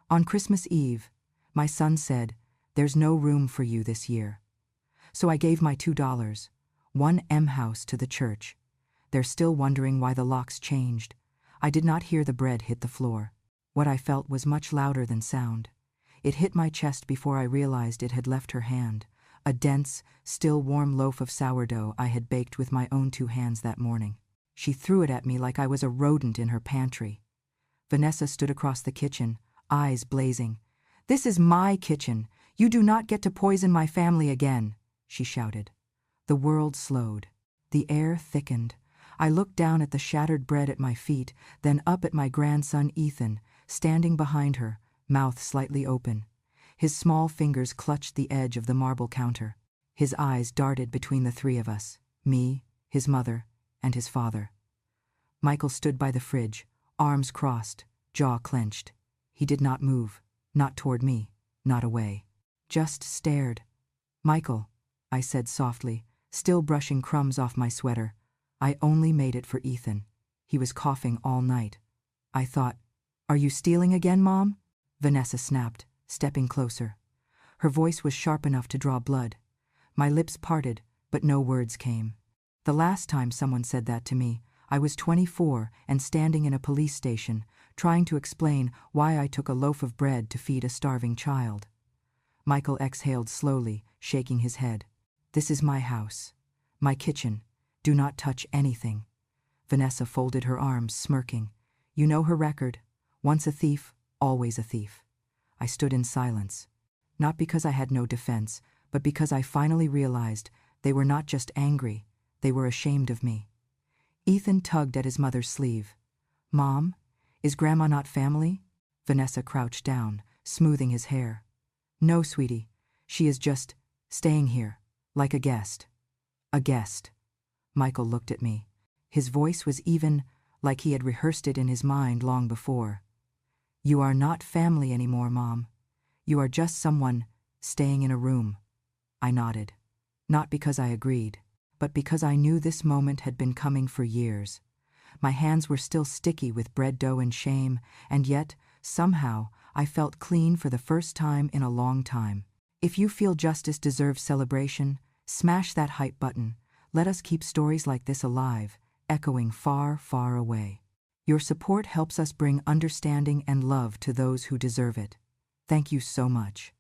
On Christmas Eve, my son said, "There's no room for you this year." So I gave my $2, one M house to the church. They're still wondering why the locks changed. I did not hear the bread hit the floor. What I felt was much louder than sound. It hit my chest before I realized it had left her hand, a dense, still warm loaf of sourdough I had baked with my own 2 hands that morning. She threw it at me like I was a rodent in her pantry. Vanessa stood across the kitchen, eyes blazing. "This is my kitchen. You do not get to poison my family again," she shouted. The world slowed. The air thickened. I looked down at the shattered bread at my feet, then up at my grandson Ethan, standing behind her, mouth slightly open. His small fingers clutched the edge of the marble counter. His eyes darted between the 3 of us, me, his mother, and his father. Michael stood by the fridge, arms crossed, jaw clenched. He did not move, not toward me, not away. Just stared. "Michael," I said softly, still brushing crumbs off my sweater. "I only made it for Ethan. He was coughing all night." I thought, "Are you stealing again, Mom?" Vanessa snapped, stepping closer. Her voice was sharp enough to draw blood. My lips parted, but no words came. The last time someone said that to me, I was 24 and standing in a police station, trying to explain why I took a loaf of bread to feed a starving child. Michael exhaled slowly, shaking his head. "This is my house, my kitchen. Do not touch anything." Vanessa folded her arms, smirking. "You know her record. Once a thief, always a thief." I stood in silence, not because I had no defense, but because I finally realized they were not just angry, they were ashamed of me. Ethan tugged at his mother's sleeve. "Mom, is Grandma not family?" Vanessa crouched down, smoothing his hair. "No, sweetie. She is just staying here, like a guest." "A guest." Michael looked at me. His voice was even, like he had rehearsed it in his mind long before. "You are not family anymore, Mom. You are just someone staying in a room." I nodded. Not because I agreed, but because I knew this moment had been coming for years. My hands were still sticky with bread dough and shame, and yet, somehow, I felt clean for the first time in a long time. If you feel justice deserves celebration, smash that hype button. Let us keep stories like this alive, echoing far, far away. Your support helps us bring understanding and love to those who deserve it. Thank you so much.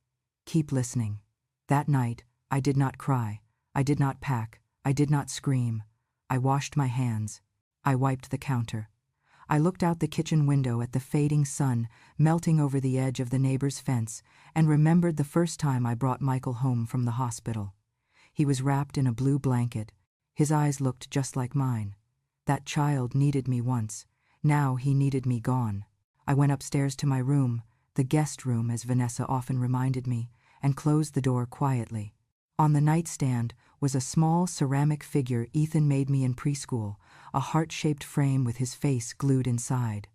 Keep listening. That night, I did not cry. I did not pack. I did not scream. I washed my hands. I wiped the counter. I looked out the kitchen window at the fading sun melting over the edge of the neighbor's fence and remembered the first time I brought Michael home from the hospital. He was wrapped in a blue blanket. His eyes looked just like mine. That child needed me once. Now he needed me gone. I went upstairs to my room, the guest room as Vanessa often reminded me, and closed the door quietly. On the nightstand was a small ceramic figure Ethan made me in preschool, a heart-shaped frame with his face glued inside.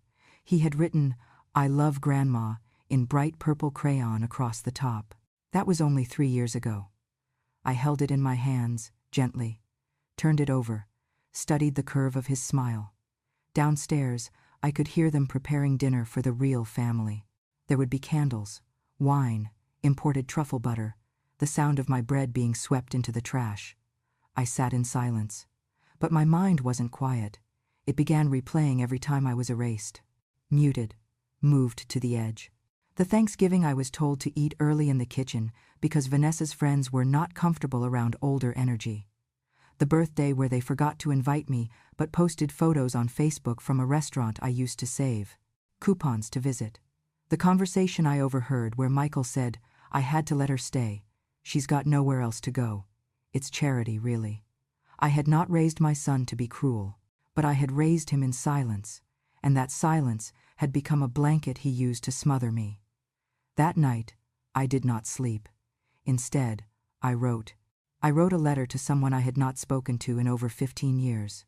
He had written, "I love Grandma," in bright purple crayon across the top. That was only 3 years ago. I held it in my hands, gently, turned it over, studied the curve of his smile. Downstairs, I could hear them preparing dinner for the real family. There would be candles, wine, imported truffle butter, the sound of my bread being swept into the trash. I sat in silence. But my mind wasn't quiet. It began replaying every time I was erased. Muted. Moved to the edge. The Thanksgiving I was told to eat early in the kitchen because Vanessa's friends were not comfortable around older energy. The birthday where they forgot to invite me but posted photos on Facebook from a restaurant I used to save. Coupons to visit. The conversation I overheard where Michael said, "I had to let her stay. She's got nowhere else to go. It's charity, really." I had not raised my son to be cruel, but I had raised him in silence, and that silence had become a blanket he used to smother me. That night, I did not sleep. Instead, I wrote. I wrote a letter to someone I had not spoken to in over 15 years.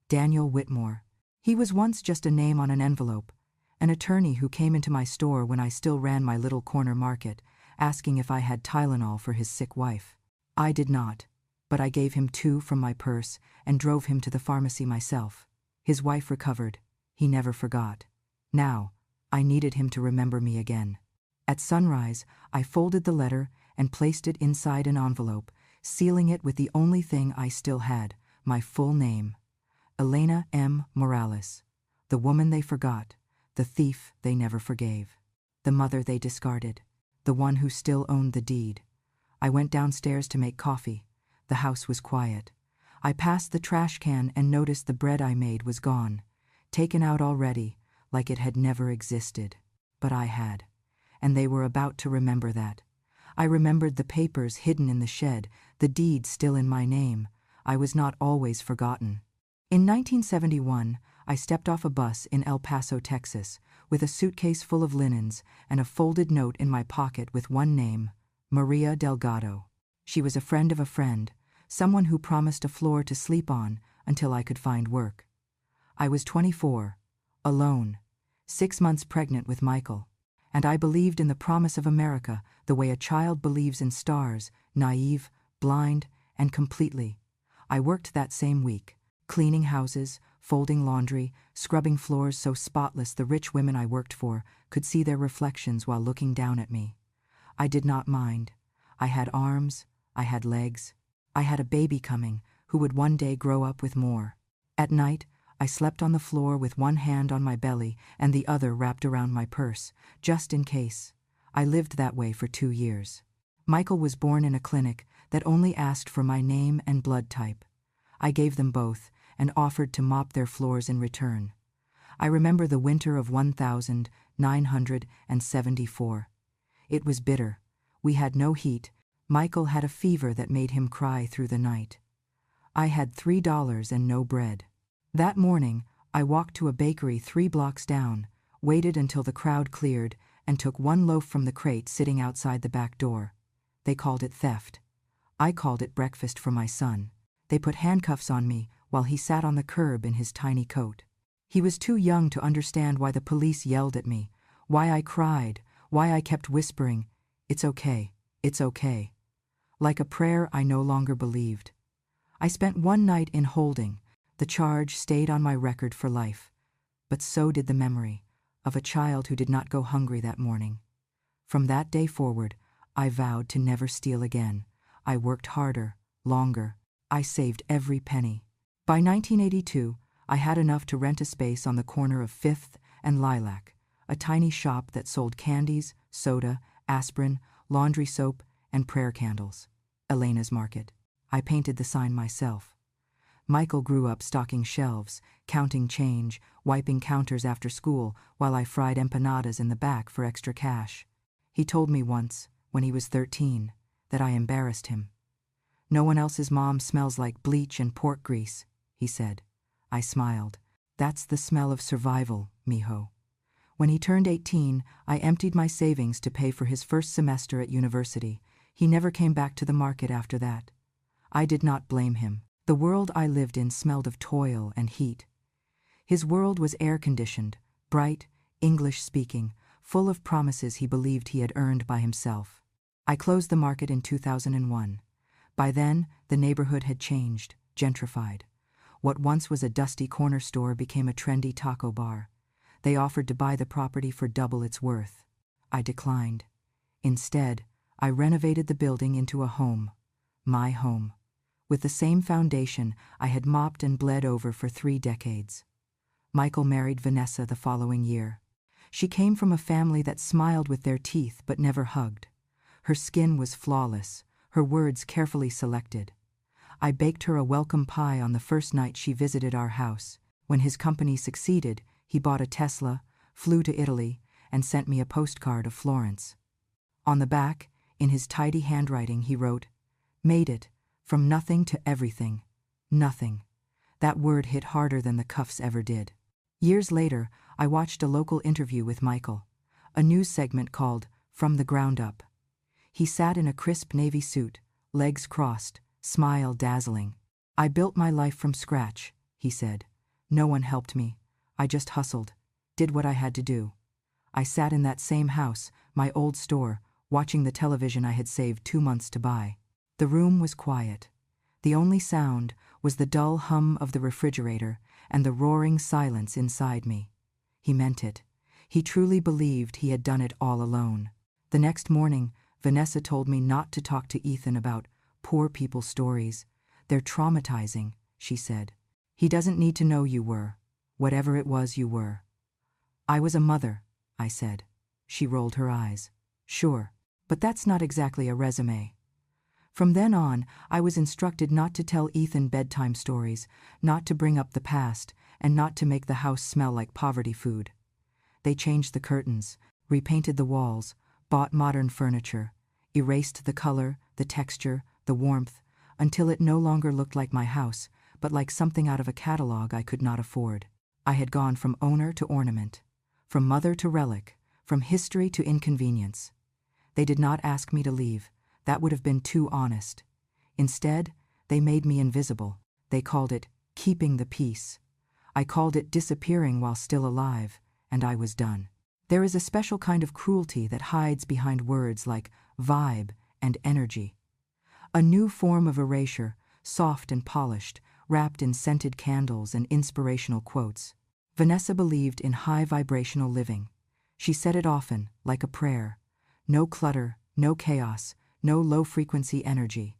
Daniel Whitmore. He was once just a name on an envelope, an attorney who came into my store when I still ran my little corner market, asking if I had Tylenol for his sick wife. I did not, but I gave him 2 from my purse and drove him to the pharmacy myself. His wife recovered. He never forgot. Now, I needed him to remember me again. At sunrise, I folded the letter and placed it inside an envelope, sealing it with the only thing I still had, my full name. Elena M. Morales. The woman they forgot, the thief they never forgave, the mother they discarded, the one who still owned the deed. I went downstairs to make coffee. The house was quiet. I passed the trash can and noticed the bread I made was gone, taken out already, like it had never existed. But I had. And they were about to remember that. I remembered the papers hidden in the shed, the deed still in my name. I was not always forgotten. In 1971, I stepped off a bus in El Paso, Texas, with a suitcase full of linens and a folded note in my pocket with one name, Maria Delgado. She was a friend of a friend, someone who promised a floor to sleep on until I could find work. I was 24, alone, 6 months pregnant with Michael, and I believed in the promise of America the way a child believes in stars, naive, blind, and completely. I worked that same week, cleaning houses, folding laundry, scrubbing floors so spotless the rich women I worked for could see their reflections while looking down at me. I did not mind. I had arms, I had legs. I had a baby coming who would one day grow up with more. At night, I slept on the floor with one hand on my belly and the other wrapped around my purse, just in case. I lived that way for 2 years. Michael was born in a clinic that only asked for my name and blood type. I gave them both and offered to mop their floors in return. I remember the winter of 1974. It was bitter. We had no heat. Michael had a fever that made him cry through the night. I had $3 and no bread. That morning, I walked to a bakery 3 blocks down, waited until the crowd cleared, and took one loaf from the crate sitting outside the back door. They called it theft. I called it breakfast for my son. They put handcuffs on me while he sat on the curb in his tiny coat. He was too young to understand why the police yelled at me, why I cried, why I kept whispering, "It's okay, it's okay." Like a prayer I no longer believed. I spent one night in holding. The charge stayed on my record for life. But so did the memory of a child who did not go hungry that morning. From that day forward, I vowed to never steal again. I worked harder, longer. I saved every penny. By 1982, I had enough to rent a space on the corner of 5th and Lilac, a tiny shop that sold candies, soda, aspirin, laundry soap, and prayer candles. Elena's Market. I painted the sign myself. Michael grew up stocking shelves, counting change, wiping counters after school while I fried empanadas in the back for extra cash. He told me once, when he was 13, that I embarrassed him. "No one else's mom smells like bleach and pork grease," he said. I smiled. "That's the smell of survival, mijo." When he turned 18, I emptied my savings to pay for his first semester at university. He never came back to the market after that. I did not blame him. The world I lived in smelled of toil and heat. His world was air-conditioned, bright, English-speaking, full of promises he believed he had earned by himself. I closed the market in 2001. By then, the neighborhood had changed, gentrified. What once was a dusty corner store became a trendy taco bar. They offered to buy the property for double its worth. I declined. Instead, I renovated the building into a home. My home. With the same foundation I had mopped and bled over for 3 decades. Michael married Vanessa the following year. She came from a family that smiled with their teeth but never hugged. Her skin was flawless, her words carefully selected. I baked her a welcome pie on the first night she visited our house. When his company succeeded, he bought a Tesla, flew to Italy, and sent me a postcard of Florence. On the back, in his tidy handwriting, he wrote, "Made it, from nothing to everything. Nothing." That word hit harder than the cuffs ever did. Years later, I watched a local interview with Michael, a news segment called From the Ground Up. He sat in a crisp navy suit, legs crossed, smile dazzling. "I built my life from scratch," he said. "No one helped me. I just hustled, did what I had to do." I sat in that same house, my old store, watching the television I had saved 2 months to buy. The room was quiet. The only sound was the dull hum of the refrigerator and the roaring silence inside me. He meant it. He truly believed he had done it all alone. The next morning, Vanessa told me not to talk to Ethan about poor people's stories. They're traumatizing, she said. He doesn't need to know you were, whatever it was you were. I was a mother, I said. She rolled her eyes. Sure, but that's not exactly a resume. From then on, I was instructed not to tell Ethan bedtime stories, not to bring up the past, and not to make the house smell like poverty food. They changed the curtains, repainted the walls, bought modern furniture, erased the color, the texture, the warmth, until it no longer looked like my house, but like something out of a catalog I could not afford. I had gone from owner to ornament, from mother to relic, from history to inconvenience. They did not ask me to leave. That would have been too honest. Instead, they made me invisible. They called it keeping the peace. I called it disappearing while still alive, and I was done. There is a special kind of cruelty that hides behind words like vibe and energy. A new form of erasure, soft and polished, wrapped in scented candles and inspirational quotes. Vanessa believed in high vibrational living. She said it often, like a prayer. No clutter, no chaos, no low-frequency energy.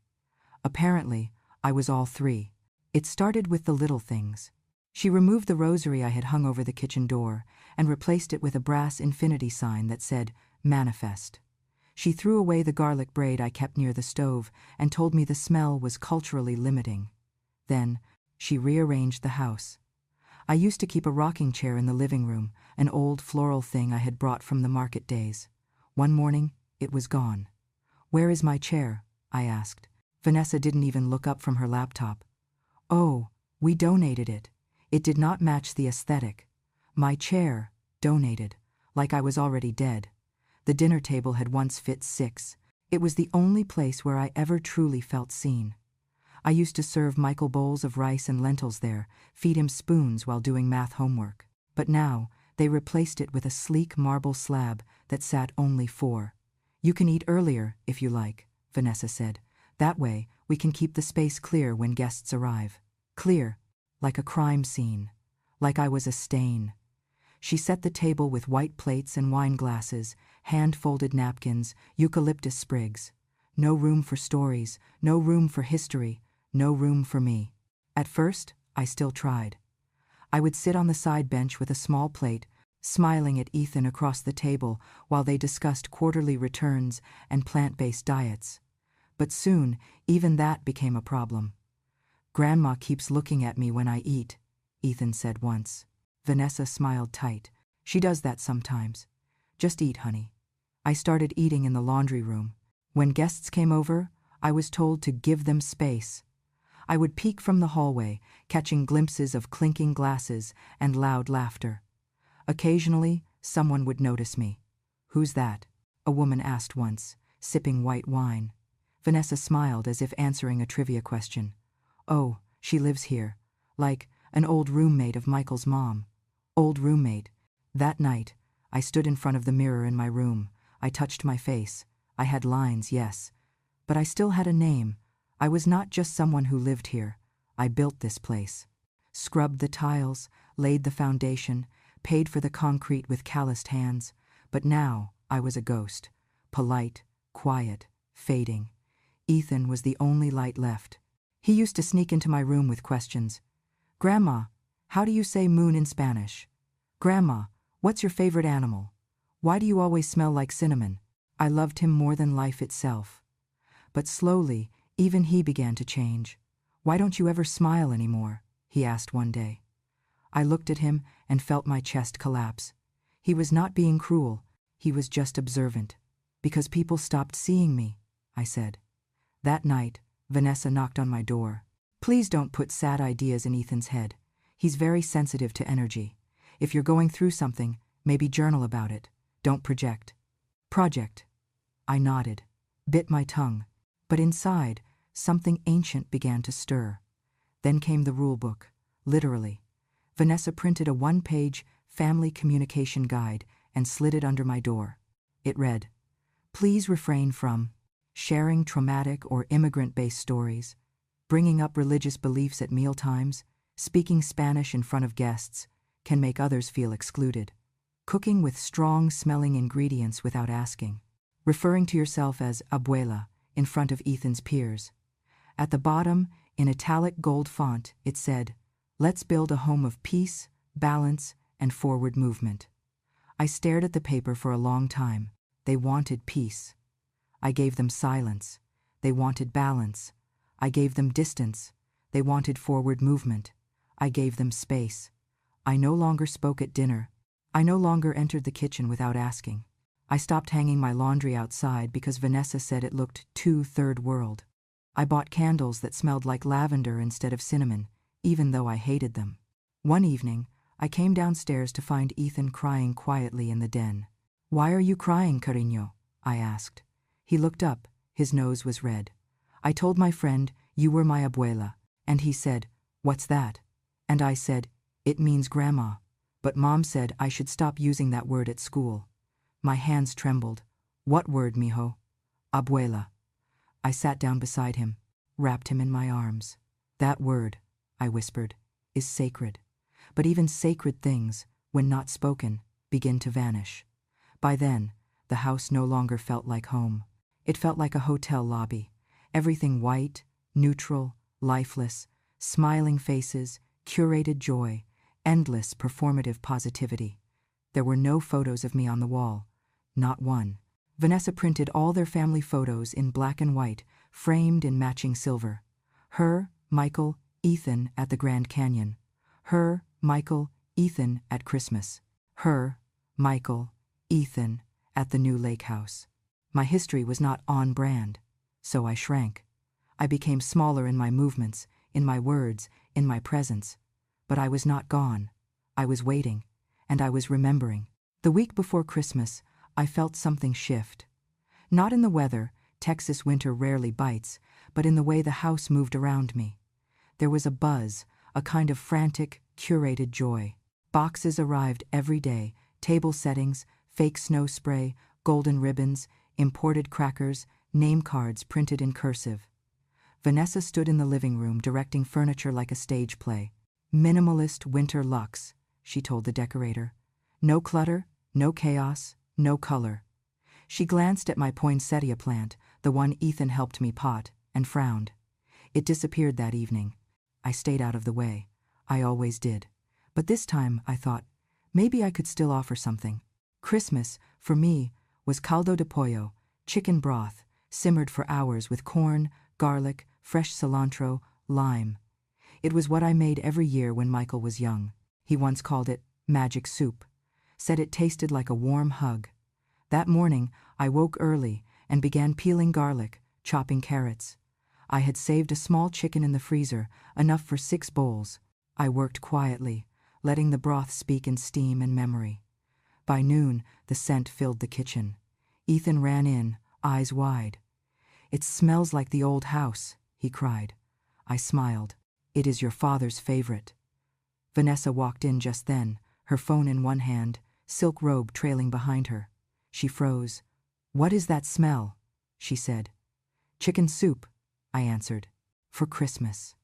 Apparently, I was all three. It started with the little things. She removed the rosary I had hung over the kitchen door and replaced it with a brass infinity sign that said, manifest. She threw away the garlic braid I kept near the stove and told me the smell was culturally limiting. Then, she rearranged the house. I used to keep a rocking chair in the living room, an old floral thing I had brought from the market days. One morning, it was gone. Where is my chair? I asked. Vanessa didn't even look up from her laptop. Oh, we donated it. It did not match the aesthetic. My chair, donated, like I was already dead. The dinner table had once fit 6. It was the only place where I ever truly felt seen. I used to serve Michael bowls of rice and lentils there, feed him spoons while doing math homework. But now, they replaced it with a sleek marble slab that sat only 4. You can eat earlier, if you like, Vanessa said. That way, we can keep the space clear when guests arrive. Clear, like a crime scene, like I was a stain. She set the table with white plates and wine glasses, hand-folded napkins, eucalyptus sprigs. No room for stories, no room for history, no room for me. At first, I still tried. I would sit on the side bench with a small plate, smiling at Ethan across the table while they discussed quarterly returns and plant-based diets. But soon, even that became a problem. Grandma keeps looking at me when I eat, Ethan said once. Vanessa smiled tight. She does that sometimes. Just eat, honey. I started eating in the laundry room. When guests came over, I was told to give them space. I would peek from the hallway, catching glimpses of clinking glasses and loud laughter. Occasionally, someone would notice me. Who's that? A woman asked once, sipping white wine. Vanessa smiled as if answering a trivia question. Oh, she lives here. Like an old roommate of Michael's mom. Old roommate. That night, I stood in front of the mirror in my room. I touched my face. I had lines, yes. But I still had a name. I was not just someone who lived here. I built this place. Scrubbed the tiles, laid the foundation, paid for the concrete with calloused hands. But now, I was a ghost. Polite, quiet, fading. Ethan was the only light left. He used to sneak into my room with questions. Grandma, how do you say moon in Spanish? Grandma, what's your favorite animal? Why do you always smell like cinnamon? I loved him more than life itself. But slowly, even he began to change. Why don't you ever smile anymore? He asked one day. I looked at him and felt my chest collapse. He was not being cruel. He was just observant. Because people stopped seeing me, I said. That night, Vanessa knocked on my door. Please don't put sad ideas in Ethan's head. He's very sensitive to energy. If you're going through something, maybe journal about it. Don't project. Project. I nodded, bit my tongue. But inside, something ancient began to stir. Then came the rule book, literally. Vanessa printed a 1-page family communication guide and slid it under my door. It read, please refrain from sharing traumatic or immigrant-based stories, bringing up religious beliefs at mealtimes, speaking Spanish in front of guests, can make others feel excluded. cooking with strong-smelling ingredients without asking, referring to yourself as abuela in front of Ethan's peers. At the bottom, in italic gold font, it said, "Let's build a home of peace, balance, and forward movement." I stared at the paper for a long time. They wanted peace. I gave them silence. They wanted balance. I gave them distance. They wanted forward movement. I gave them space. I no longer spoke at dinner. I no longer entered the kitchen without asking. I stopped hanging my laundry outside because Vanessa said it looked too third world. I bought candles that smelled like lavender instead of cinnamon, even though I hated them. One evening, I came downstairs to find Ethan crying quietly in the den. "Why are you crying, cariño?" I asked. He looked up. His nose was red. I told my friend, "You were my abuela," and he said, "What's that?" And I said, "It means grandma. But Mom said I should stop using that word at school." My hands trembled. "What word, mijo?" "Abuela." I sat down beside him, wrapped him in my arms. "That word," I whispered, "is sacred. But even sacred things, when not spoken, begin to vanish." By then, the house no longer felt like home. It felt like a hotel lobby. Everything white, neutral, lifeless, smiling faces, curated joy, endless performative positivity. There were no photos of me on the wall. Not one. Vanessa printed all their family photos in black and white, framed in matching silver. Her, Michael, Ethan at the Grand Canyon. Her, Michael, Ethan at Christmas. Her, Michael, Ethan at the new lake house. My history was not on brand, so I shrank. I became smaller in my movements, in my words, in my presence. But I was not gone. I was waiting, and I was remembering. The week before Christmas, I felt something shift. Not in the weather, Texas winter rarely bites, but in the way the house moved around me. There was a buzz, a kind of frantic, curated joy. Boxes arrived every day, table settings, fake snow spray, golden ribbons, imported crackers, name cards printed in cursive. Vanessa stood in the living room directing furniture like a stage play. "Minimalist winter luxe," she told the decorator. "No clutter, no chaos, no color." She glanced at my poinsettia plant, the one Ethan helped me pot, and frowned. It disappeared that evening. I stayed out of the way. I always did. But this time, I thought, maybe I could still offer something. Christmas, for me, was caldo de pollo, chicken broth, simmered for hours with corn, garlic, fresh cilantro, lime. It was what I made every year when Michael was young. He once called it magic soup, said it tasted like a warm hug. That morning, I woke early and began peeling garlic, chopping carrots. I had saved a small chicken in the freezer, enough for 6 bowls. I worked quietly, letting the broth speak in steam and memory. By noon, the scent filled the kitchen. Ethan ran in, eyes wide. "It smells like the old house," he cried. I smiled. "It is your father's favorite." Vanessa walked in just then, her phone in one hand, silk robe trailing behind her. She froze. "What is that smell?" she said. "Chicken soup," I answered. "For Christmas."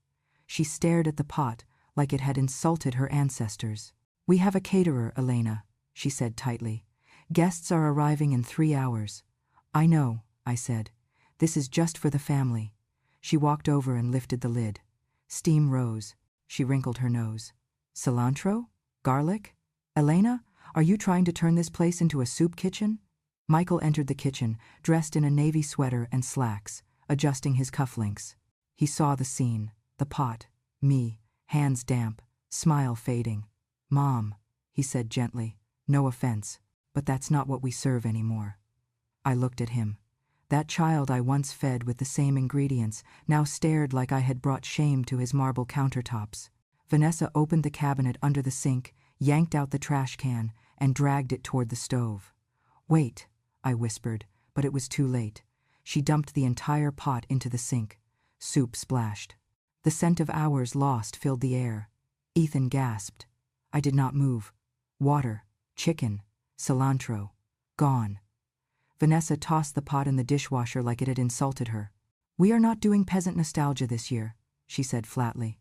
She stared at the pot like it had insulted her ancestors. "We have a caterer, Elena," she said tightly. "Guests are arriving in 3 hours." "I know," I said. "This is just for the family." She walked over and lifted the lid. Steam rose. She wrinkled her nose. "Cilantro? Garlic? Elena, are you trying to turn this place into a soup kitchen?" Michael entered the kitchen, dressed in a navy sweater and slacks, adjusting his cufflinks. He saw the scene, the pot, me, hands damp, smile fading. "Mom," he said gently, "no offense, but that's not what we serve anymore." I looked at him. That child I once fed with the same ingredients now stared like I had brought shame to his marble countertops. Vanessa opened the cabinet under the sink, yanked out the trash can, and dragged it toward the stove. "Wait," I whispered, but it was too late. She dumped the entire pot into the sink. Soup splashed. The scent of hours lost filled the air. Ethan gasped. I did not move. Water, chicken, cilantro, gone. Vanessa tossed the pot in the dishwasher like it had insulted her. "We are not doing peasant nostalgia this year," she said flatly.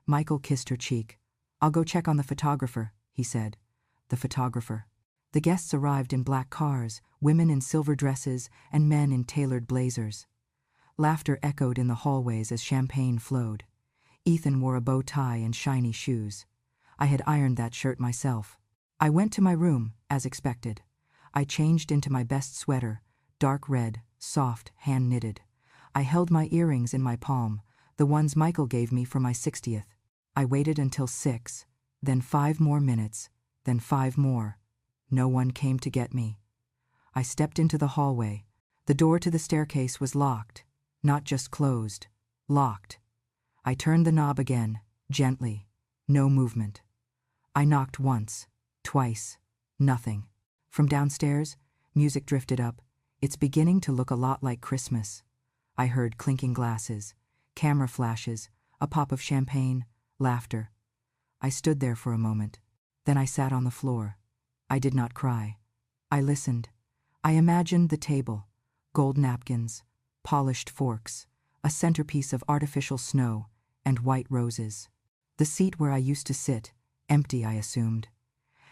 Michael kissed her cheek. "I'll go check on the photographer," he said. The photographer. The guests arrived in black cars, women in silver dresses, and men in tailored blazers. Laughter echoed in the hallways as champagne flowed. Ethan wore a bow tie and shiny shoes. I had ironed that shirt myself. I went to my room, as expected. I changed into my best sweater, dark red, soft, hand-knitted. I held my earrings in my palm, the ones Michael gave me for my 60th. I waited until 6, then 5 more minutes, then 5 more. No one came to get me. I stepped into the hallway. The door to the staircase was locked, not just closed, locked. I turned the knob again, gently. No movement. I knocked once, twice, nothing. From downstairs, music drifted up. It's beginning to look a lot like Christmas. I heard clinking glasses, camera flashes, a pop of champagne, laughter. I stood there for a moment. Then I sat on the floor. I did not cry. I listened. I imagined the table, gold napkins, polished forks, a centerpiece of artificial snow, and white roses. The seat where I used to sit, empty, I assumed.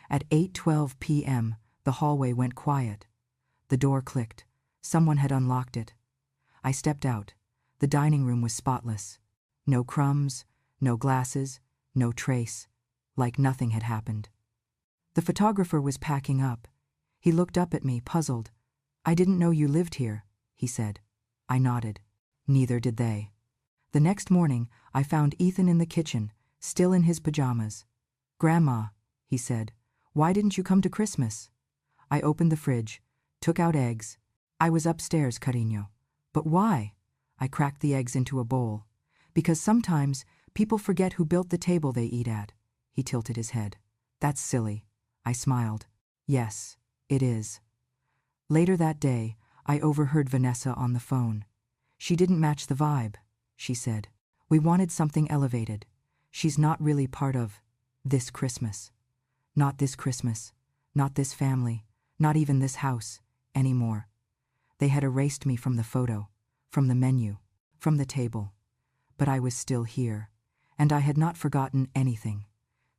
At 8:12 p.m., the hallway went quiet. The door clicked. Someone had unlocked it. I stepped out. The dining room was spotless. No crumbs, no glasses, no trace, like nothing had happened. The photographer was packing up. He looked up at me, puzzled. "I didn't know you lived here," he said. I nodded. Neither did they. The next morning, I found Ethan in the kitchen, still in his pajamas. "Grandma," he said, "why didn't you come to Christmas?" I opened the fridge, took out eggs. "I was upstairs, cariño." "But why?" I cracked the eggs into a bowl. "Because sometimes people forget who built the table they eat at." He tilted his head. "That's silly." I smiled. "Yes, it is." Later that day, I overheard Vanessa on the phone. "She didn't match the vibe," she said. "We wanted something elevated. She's not really part of this Christmas. Not this Christmas, not this family, not even this house, anymore." They had erased me from the photo, from the menu, from the table. But I was still here, and I had not forgotten anything.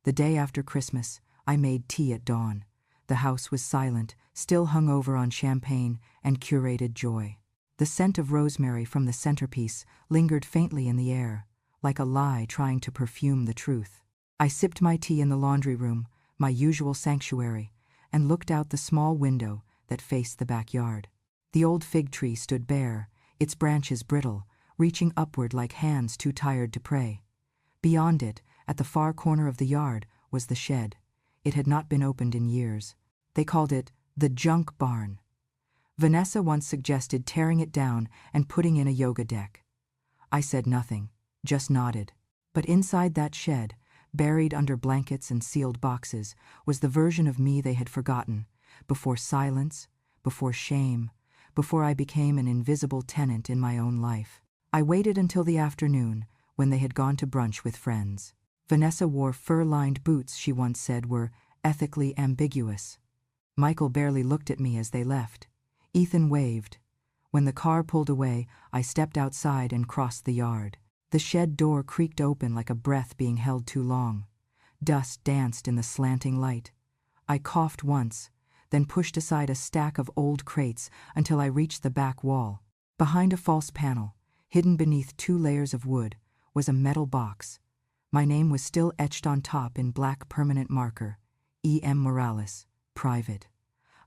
The day after Christmas, I made tea at dawn. The house was silent, still hung over on champagne and curated joy. The scent of rosemary from the centerpiece lingered faintly in the air, like a lie trying to perfume the truth. I sipped my tea in the laundry room, my usual sanctuary, and looked out the small window that faced the backyard. The old fig tree stood bare, its branches brittle, reaching upward like hands too tired to pray. Beyond it, at the far corner of the yard, was the shed. It had not been opened in years. They called it the junk barn. Vanessa once suggested tearing it down and putting in a yoga deck. I said nothing, just nodded. But inside that shed, buried under blankets and sealed boxes, was the version of me they had forgotten, before silence, before shame, before I became an invisible tenant in my own life. I waited until the afternoon, when they had gone to brunch with friends. Vanessa wore fur-lined boots she once said were ethically ambiguous. Michael barely looked at me as they left. Ethan waved. When the car pulled away, I stepped outside and crossed the yard. The shed door creaked open like a breath being held too long. Dust danced in the slanting light. I coughed once, then pushed aside a stack of old crates until I reached the back wall. Behind a false panel, hidden beneath 2 layers of wood, was a metal box. My name was still etched on top in black permanent marker, E.M. Morales, private.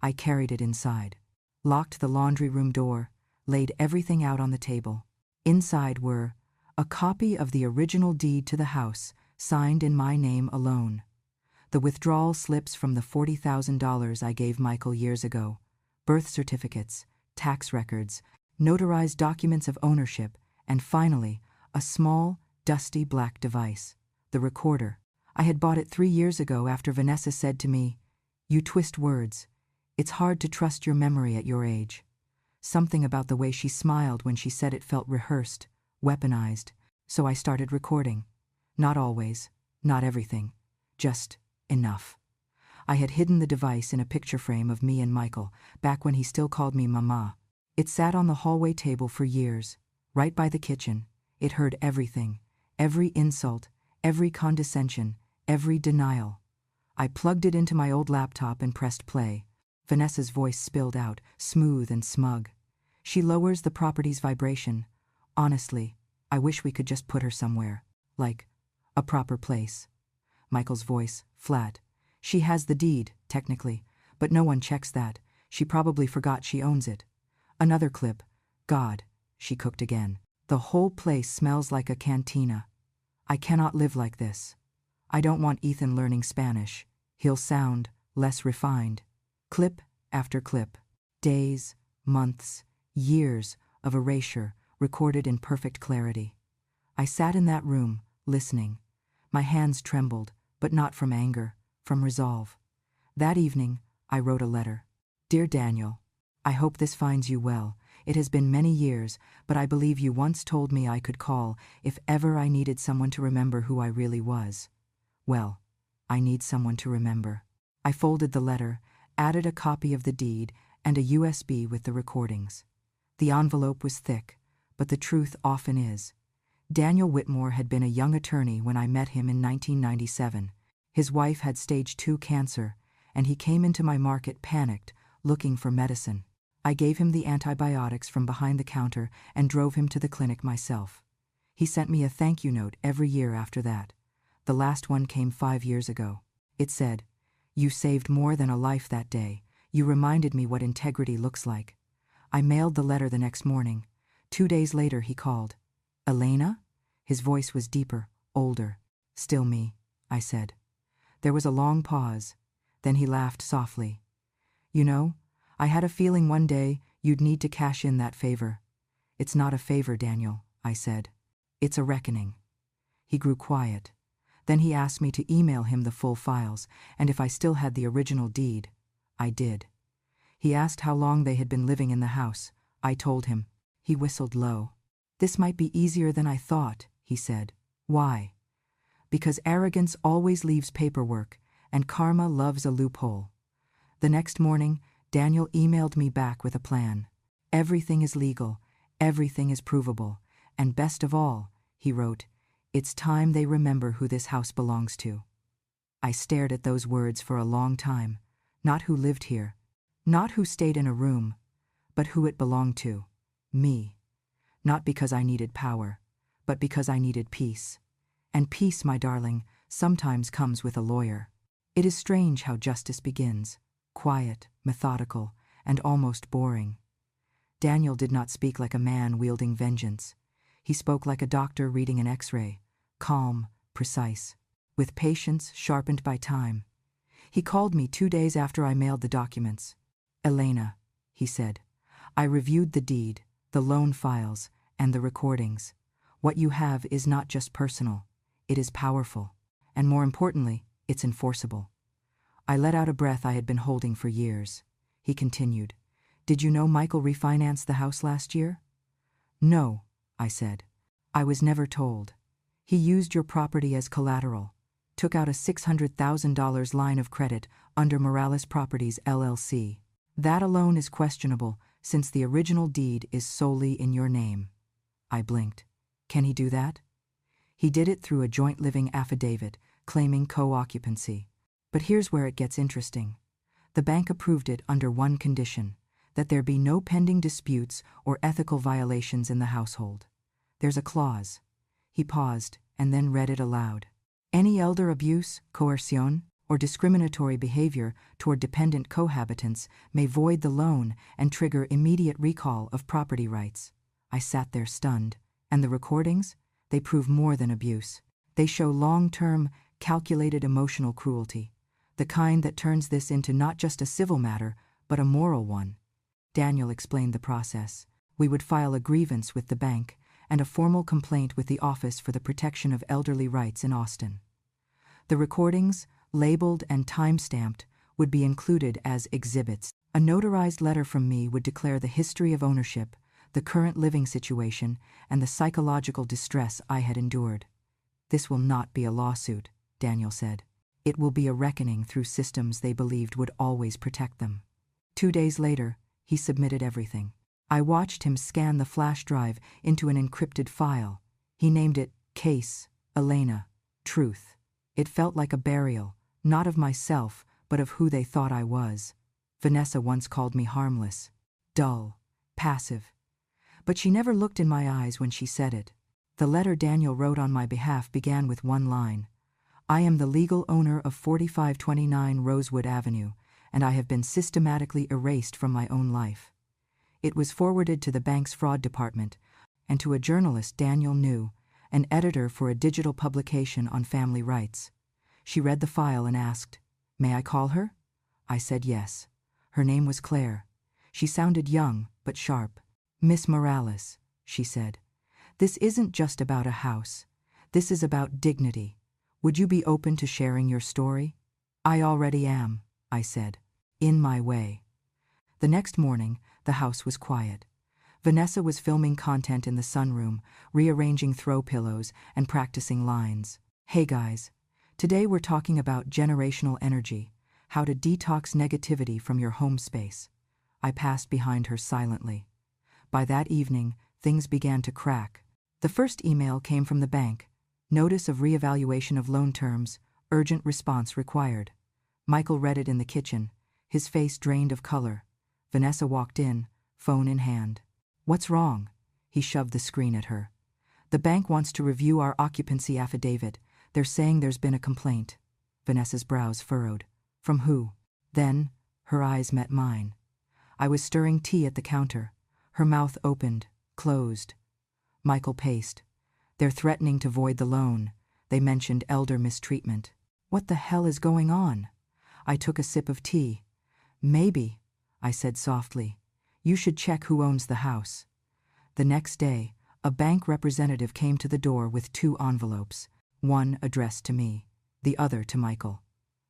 I carried it inside, locked the laundry room door, laid everything out on the table. Inside were a copy of the original deed to the house, signed in my name alone, the withdrawal slips from the $40,000 I gave Michael years ago, birth certificates, tax records, notarized documents of ownership, and finally, a small, dusty black device, the recorder. I had bought it 3 years ago after Vanessa said to me, "You twist words. It's hard to trust your memory at your age." Something about the way she smiled when she said it felt rehearsed, weaponized, so I started recording. Not always, not everything, just enough. I had hidden the device in a picture frame of me and Michael, back when he still called me Mama. It sat on the hallway table for years, right by the kitchen. It heard everything, every insult, every condescension, every denial. I plugged it into my old laptop and pressed play. Vanessa's voice spilled out, smooth and smug. She lowers the property's vibration. Honestly, I wish we could just put her somewhere. Like, a proper place. Michael's voice, flat. She has the deed, technically, but no one checks that. She probably forgot she owns it. Another clip. God, she cooked again. The whole place smells like a cantina. I cannot live like this. I don't want Ethan learning Spanish. He'll sound less refined. Clip after clip. Days, months, years of erasure recorded in perfect clarity. I sat in that room, listening. My hands trembled, but not from anger, from resolve. That evening, I wrote a letter. Dear Daniel, I hope this finds you well. It has been many years, but I believe you once told me I could call if ever I needed someone to remember who I really was. Well, I need someone to remember. I folded the letter, added a copy of the deed, and a USB with the recordings. The envelope was thick, but the truth often is. Daniel Whitmore had been a young attorney when I met him in 1997. His wife had stage 2 cancer, and he came into my market panicked, looking for medicine. I gave him the antibiotics from behind the counter and drove him to the clinic myself. He sent me a thank you note every year after that. The last one came 5 years ago. It said, "You saved more than a life that day. You reminded me what integrity looks like." I mailed the letter the next morning. 2 days later he called. "Elena?" His voice was deeper, older. "Still me," I said. There was a long pause. Then he laughed softly. "You know, I had a feeling one day you'd need to cash in that favor." "It's not a favor, Daniel," I said. "It's a reckoning." He grew quiet. Then he asked me to email him the full files, and if I still had the original deed. I did. He asked how long they had been living in the house. I told him. He whistled low. "This might be easier than I thought," he said. "Why?" "Because arrogance always leaves paperwork, and karma loves a loophole." The next morning, Daniel emailed me back with a plan. "Everything is legal, everything is provable, and best of all," he wrote, "it's time they remember who this house belongs to." I stared at those words for a long time. Not who lived here, not who stayed in a room, but who it belonged to. Me. Not because I needed power, but because I needed peace. And peace, my darling, sometimes comes with a lawyer. It is strange how justice begins. Quiet, methodical, and almost boring. Daniel did not speak like a man wielding vengeance. He spoke like a doctor reading an X-ray, calm, precise, with patience sharpened by time. He called me 2 days after I mailed the documents. "Elena," he said, "I reviewed the deed, the loan files, and the recordings. What you have is not just personal, it is powerful, and more importantly, it's enforceable." I let out a breath I had been holding for years. He continued, "Did you know Michael refinanced the house last year?" "No," I said. "I was never told. He used your property as collateral, took out a $600,000 line of credit under Morales Properties LLC. That alone is questionable, since the original deed is solely in your name." I blinked. "Can he do that?" "He did it through a joint living affidavit, claiming co-occupancy. But here's where it gets interesting. The bank approved it under one condition, that there be no pending disputes or ethical violations in the household. There's a clause." He paused and then read it aloud. "Any elder abuse, coercion, or discriminatory behavior toward dependent cohabitants may void the loan and trigger immediate recall of property rights." I sat there stunned. And the recordings? They prove more than abuse. They show long-term, calculated emotional cruelty. The kind that turns this into not just a civil matter, but a moral one. Daniel explained the process. We would file a grievance with the bank and a formal complaint with the Office for the Protection of Elderly Rights in Austin. The recordings, labeled and time-stamped, would be included as exhibits. A notarized letter from me would declare the history of ownership, the current living situation, and the psychological distress I had endured. "This will not be a lawsuit," Daniel said. "It will be a reckoning through systems they believed would always protect them." 2 days later, he submitted everything. I watched him scan the flash drive into an encrypted file. He named it Case, Elena, Truth. It felt like a burial, Not of myself, but of who they thought I was. Vanessa once called me harmless, dull, passive. But she never looked in my eyes when she said it. The letter Daniel wrote on my behalf began with one line. I am the legal owner of 4529 Rosewood Avenue, and I have been systematically erased from my own life. It was forwarded to the bank's fraud department, and to a journalist Daniel knew, an editor for a digital publication on family rights. She read the file and asked, "May I call her?" I said yes. Her name was Claire. She sounded young, but sharp. "Miss Morales," she said, "this isn't just about a house. This is about dignity. Would you be open to sharing your story?" "I already am," I said, in my way. The next morning, the house was quiet. Vanessa was filming content in the sunroom, rearranging throw pillows and practicing lines. "Hey guys, today we're talking about generational energy, how to detox negativity from your home space." I passed behind her silently. By that evening, things began to crack. The first email came from the bank. Notice of reevaluation of loan terms, urgent response required. Michael read it in the kitchen, his face drained of color. Vanessa walked in, phone in hand. "What's wrong?" He shoved the screen at her. "The bank wants to review our occupancy affidavit. They're saying there's been a complaint." Vanessa's brows furrowed. "From who?" Then, her eyes met mine. I was stirring tea at the counter. Her mouth opened, closed. Michael paced. "They're threatening to void the loan. They mentioned elder mistreatment." What the hell is going on? I took a sip of tea. "Maybe," I said softly, "you should check who owns the house." The next day, a bank representative came to the door with 2 envelopes, one addressed to me, the other to Michael.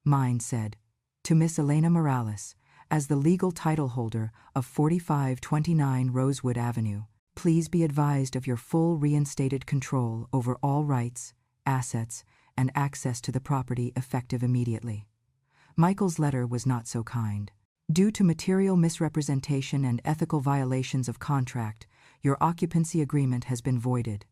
Mine said, "To Miss Elena Morales, as the legal title holder of 4529 Rosewood Avenue, please be advised of your full reinstated control over all rights, assets, and access to the property effective immediately." Michael's letter was not so kind. "Due to material misrepresentation and ethical violations of contract, your occupancy agreement has been voided.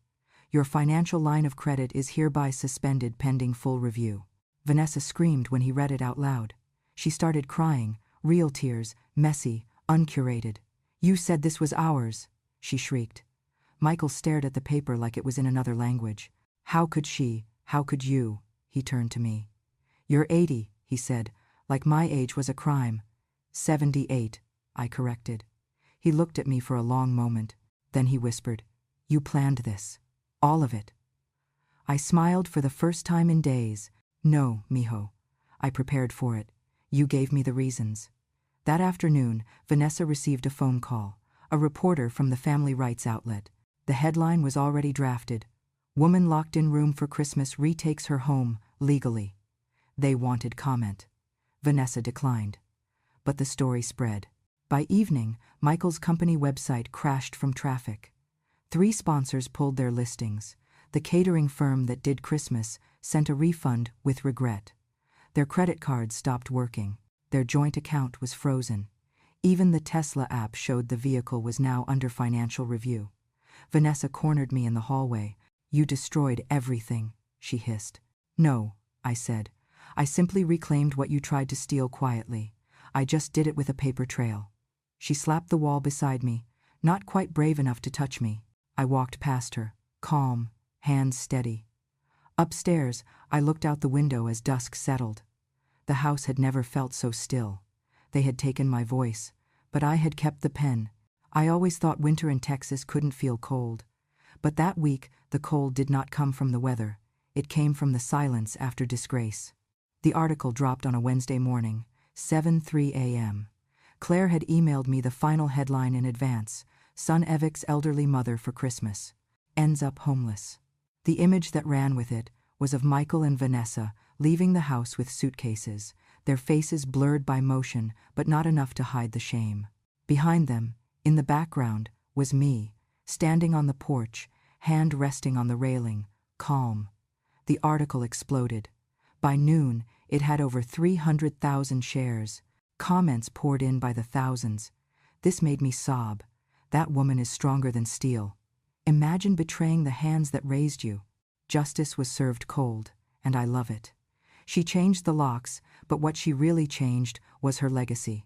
Your financial line of credit is hereby suspended pending full review." Vanessa screamed when he read it out loud. She started crying, real tears, messy, uncurated. "You said this was ours," she shrieked. Michael stared at the paper like it was in another language. "How could she? How could you?" He turned to me. "You're 80, he said, like my age was a crime. 78, I corrected. He looked at me for a long moment. Then he whispered, "You planned this. All of it." I smiled for the first time in days. "No, mijo. I prepared for it. You gave me the reasons." That afternoon, Vanessa received a phone call, a reporter from the family rights outlet. The headline was already drafted. "Woman locked in room for Christmas retakes her home, legally." They wanted comment. Vanessa declined. But the story spread. By evening, Michael's company website crashed from traffic. 3 sponsors pulled their listings. The catering firm that did Christmas sent a refund with regret. Their credit cards stopped working. Their joint account was frozen. Even the Tesla app showed the vehicle was now under financial review. Vanessa cornered me in the hallway. "You destroyed everything," she hissed. "No," I said. "I simply reclaimed what you tried to steal quietly. I just did it with a paper trail." She slapped the wall beside me, not quite brave enough to touch me. I walked past her, calm, hands steady. Upstairs, I looked out the window as dusk settled. The house had never felt so still. They had taken my voice, but I had kept the pen. I always thought winter in Texas couldn't feel cold. But that week, the cold did not come from the weather. It came from the silence after disgrace. The article dropped on a Wednesday morning, 7:03 a.m. Claire had emailed me the final headline in advance: "Son evicts elderly mother for Christmas. Ends up homeless." The image that ran with it was of Michael and Vanessa leaving the house with suitcases, their faces blurred by motion but not enough to hide the shame. Behind them, in the background, was me, standing on the porch, hand resting on the railing, calm. The article exploded. By noon, it had over 300,000 shares. Comments poured in by the thousands. This made me sob. That woman is stronger than steel. Imagine betraying the hands that raised you. Justice was served cold, and I love it. She changed the locks, but what she really changed was her legacy.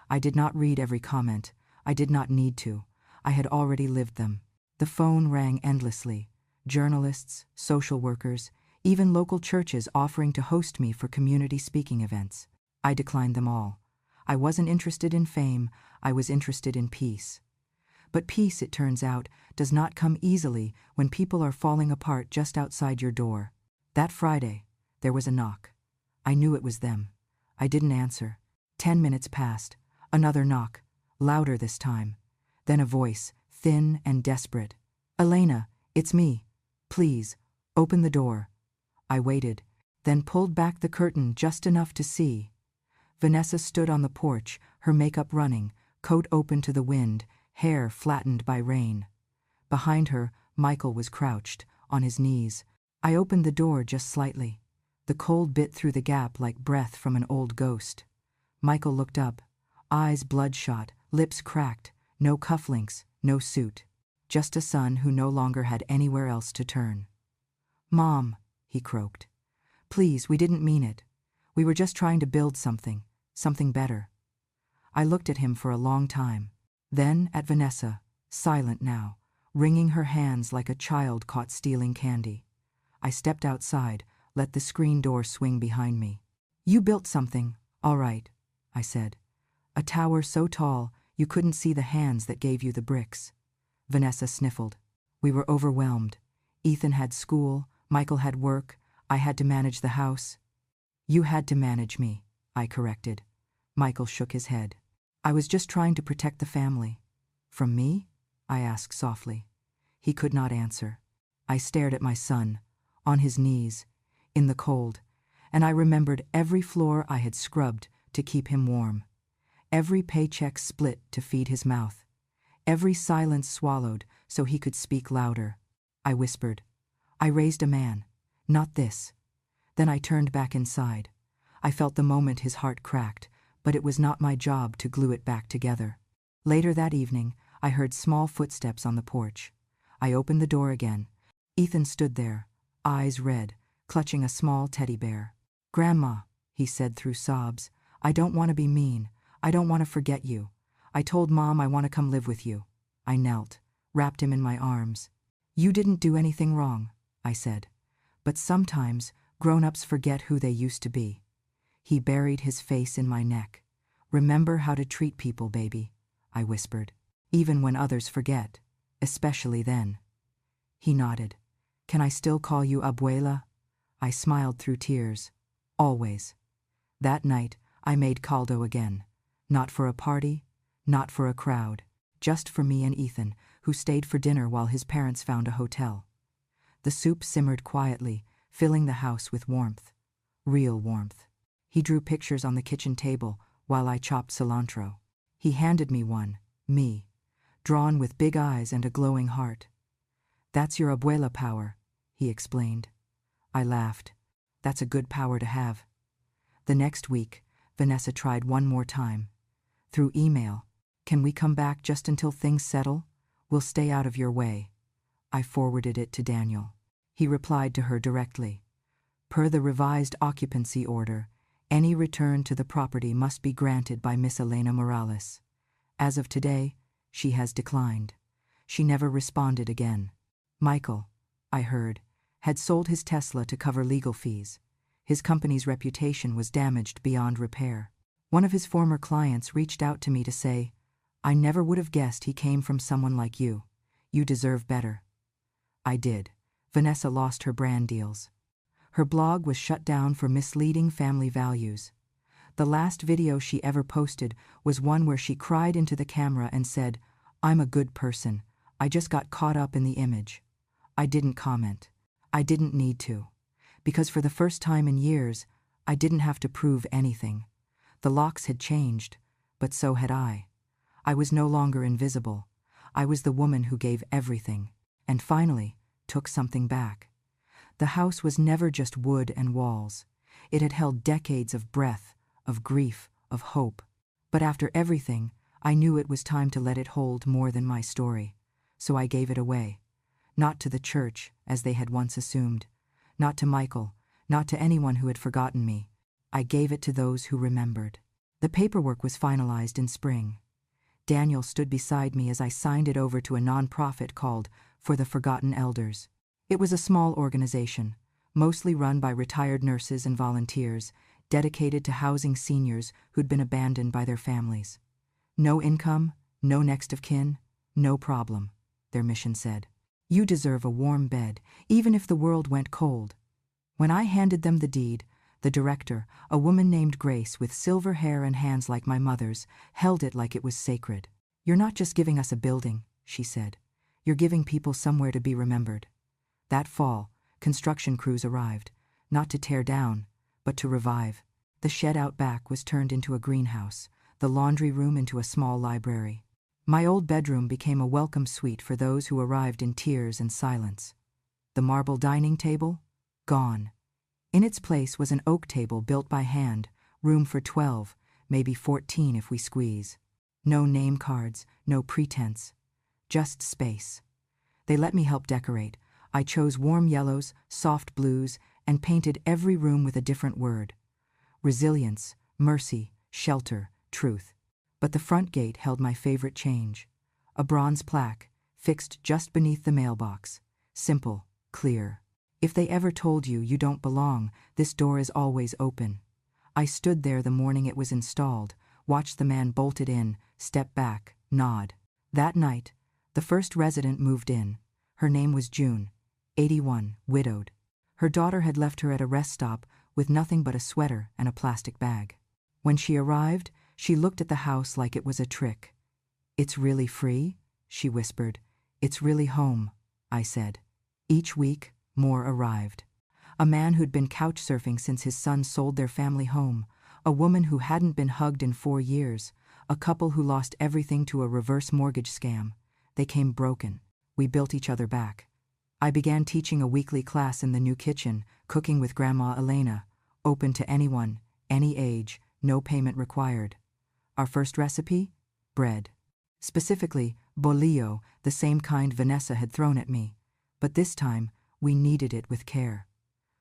I did not read every comment. I did not need to. I had already lived them. The phone rang endlessly. Journalists, social workers, even local churches offering to host me for community speaking events. I declined them all. I wasn't interested in fame, I was interested in peace. But peace, it turns out, does not come easily when people are falling apart just outside your door. That Friday, there was a knock. I knew it was them. I didn't answer. 10 minutes passed. Another knock, louder this time. Then a voice, thin and desperate. "Elena, it's me. Please, open the door." I waited, then pulled back the curtain just enough to see. Vanessa stood on the porch, her makeup running, coat open to the wind, hair flattened by rain. Behind her, Michael was crouched, on his knees. I opened the door just slightly. The cold bit through the gap like breath from an old ghost. Michael looked up, eyes bloodshot, lips cracked, no cufflinks, no suit. Just a son who no longer had anywhere else to turn. "Mom," he croaked. "Please, we didn't mean it. We were just trying to build something better." I looked at him for a long time. Then at Vanessa, silent now, wringing her hands like a child caught stealing candy. I stepped outside, let the screen door swing behind me. "You built something, all right," I said. "A tower so tall you couldn't see the hands that gave you the bricks." Vanessa sniffled. "We were overwhelmed. Ethan had school, Michael had work, I had to manage the house." "You had to manage me," I corrected. Michael shook his head. "I was just trying to protect the family." "From me?" I asked softly. He could not answer. I stared at my son, on his knees, in the cold, and I remembered every floor I had scrubbed to keep him warm. Every paycheck split to feed his mouth. Every silence swallowed so he could speak louder. I whispered, "I raised a man, not this." Then I turned back inside. I felt the moment his heart cracked, but it was not my job to glue it back together. Later that evening, I heard small footsteps on the porch. I opened the door again. Ethan stood there, eyes red, clutching a small teddy bear. "Grandma," he said through sobs, "I don't want to be mean. I don't want to forget you. I told Mom I want to come live with you." I knelt, wrapped him in my arms. "You didn't do anything wrong," I said. "But sometimes grown-ups forget who they used to be." He buried his face in my neck. "Remember how to treat people, baby," I whispered. "Even when others forget, especially then." He nodded. "Can I still call you abuela?" I smiled through tears. "Always." That night, I made caldo again. Not for a party, not for a crowd, just for me and Ethan, who stayed for dinner while his parents found a hotel. The soup simmered quietly, filling the house with warmth. Real warmth. He drew pictures on the kitchen table while I chopped cilantro. He handed me one, me, drawn with big eyes and a glowing heart. "That's your abuela power," he explained. I laughed. "That's a good power to have." The next week, Vanessa tried one more time. Through email, "Can we come back just until things settle? We'll stay out of your way." I forwarded it to Daniel. He replied to her directly. "Per the revised occupancy order, any return to the property must be granted by Miss Elena Morales. As of today, she has declined." She never responded again. Michael, I heard, had sold his Tesla to cover legal fees. His company's reputation was damaged beyond repair. One of his former clients reached out to me to say, "I never would have guessed he came from someone like you. You deserve better." I did. Vanessa lost her brand deals. Her blog was shut down for misleading family values. The last video she ever posted was one where she cried into the camera and said, "I'm a good person. I just got caught up in the image." I didn't comment. I didn't need to. Because for the first time in years, I didn't have to prove anything. The locks had changed, but so had I. I was no longer invisible. I was the woman who gave everything, and finally took something back. The house was never just wood and walls. It had held decades of breath, of grief, of hope. But after everything, I knew it was time to let it hold more than my story. So I gave it away. Not to the church, as they had once assumed. Not to Michael. not to anyone who had forgotten me. I gave it to those who remembered. The paperwork was finalized in spring. Daniel stood beside me as I signed it over to a nonprofit called For the Forgotten Elders. It was a small organization, mostly run by retired nurses and volunteers, dedicated to housing seniors who'd been abandoned by their families. No income, no next of kin, no problem, their mission said. You deserve a warm bed, even if the world went cold. When I handed them the deed, the director, a woman named Grace with silver hair and hands like my mother's, held it like it was sacred. You're not just giving us a building, she said. You're giving people somewhere to be remembered. That fall, construction crews arrived, not to tear down, but to revive. The shed out back was turned into a greenhouse, the laundry room into a small library. My old bedroom became a welcome suite for those who arrived in tears and silence. The marble dining table? Gone. In its place was an oak table built by hand, room for 12, maybe 14 if we squeeze. No name cards, no pretense. Just space. They let me help decorate. I chose warm yellows, soft blues, and painted every room with a different word. Resilience, mercy, shelter, truth. But the front gate held my favorite change. A bronze plaque, fixed just beneath the mailbox. Simple, clear. If they ever told you you don't belong, this door is always open. I stood there the morning it was installed, watched the man bolt it in, step back, nod. That night, the first resident moved in. Her name was June, 81, widowed. Her daughter had left her at a rest stop with nothing but a sweater and a plastic bag. When she arrived, she looked at the house like it was a trick. It's really free? She whispered. It's really home, I said. Each week, more arrived. A man who'd been couch surfing since his son sold their family home, a woman who hadn't been hugged in 4 years, a couple who lost everything to a reverse mortgage scam. They came broken. We built each other back. I began teaching a weekly class in the new kitchen, cooking with Grandma Elena, open to anyone, any age, no payment required. Our first recipe? Bread. Specifically, bolillo, the same kind Vanessa had thrown at me. But this time, we kneaded it with care.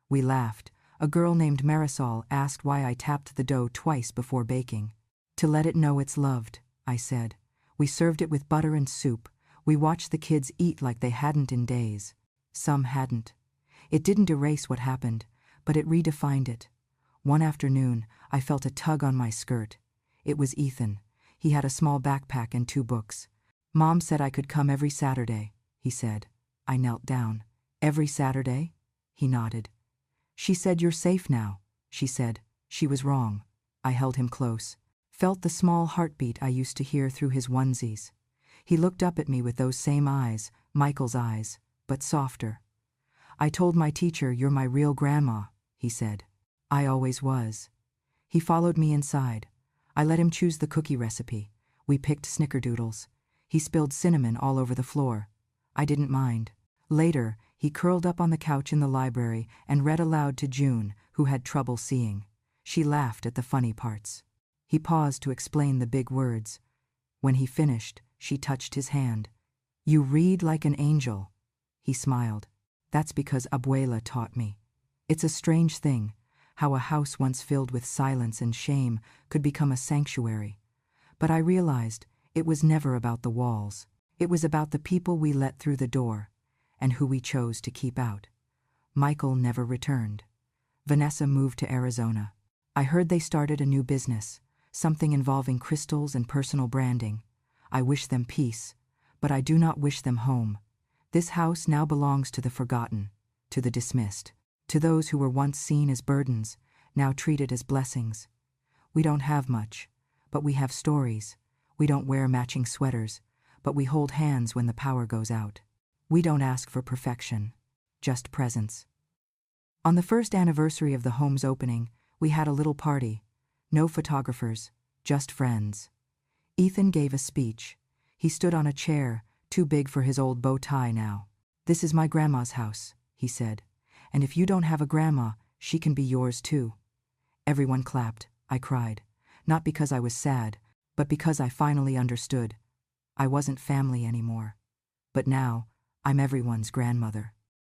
We laughed. A girl named Marisol asked why I tapped the dough twice before baking. To let it know it's loved, I said. We served it with butter and soup. We watched the kids eat like they hadn't in days. Some hadn't. It didn't erase what happened, but it redefined it. One afternoon, I felt a tug on my skirt. It was Ethan. He had a small backpack and 2 books. Mom said I could come every Saturday, he said. I knelt down. Every Saturday? He nodded. She said, you're safe now, she said. She was wrong. I held him close. Felt the small heartbeat I used to hear through his onesies. He looked up at me with those same eyes, Michael's eyes, but softer. I told my teacher, you're my real grandma, he said. I always was. He followed me inside. I let him choose the cookie recipe. We picked snickerdoodles. He spilled cinnamon all over the floor. I didn't mind. Later, he curled up on the couch in the library and read aloud to June, who had trouble seeing. She laughed at the funny parts. He paused to explain the big words. When he finished, she touched his hand. You read like an angel. He smiled. That's because Abuela taught me. It's a strange thing, how a house once filled with silence and shame could become a sanctuary. But I realized it was never about the walls. It was about the people we let through the door, and who we chose to keep out. Michael never returned. Vanessa moved to Arizona. I heard they started a new business, something involving crystals and personal branding. I wish them peace, but I do not wish them home. This house now belongs to the forgotten, to the dismissed, to those who were once seen as burdens, now treated as blessings. We don't have much, but we have stories. We don't wear matching sweaters, but we hold hands when the power goes out. We don't ask for perfection, just presence. On the first anniversary of the home's opening, we had a little party. No photographers, just friends. Ethan gave a speech. He stood on a chair, too big for his old bow tie now. This is my grandma's house, he said. And if you don't have a grandma, she can be yours too. Everyone clapped. I cried. Not because I was sad, but because I finally understood. I wasn't family anymore. But now, I'm everyone's grandmother.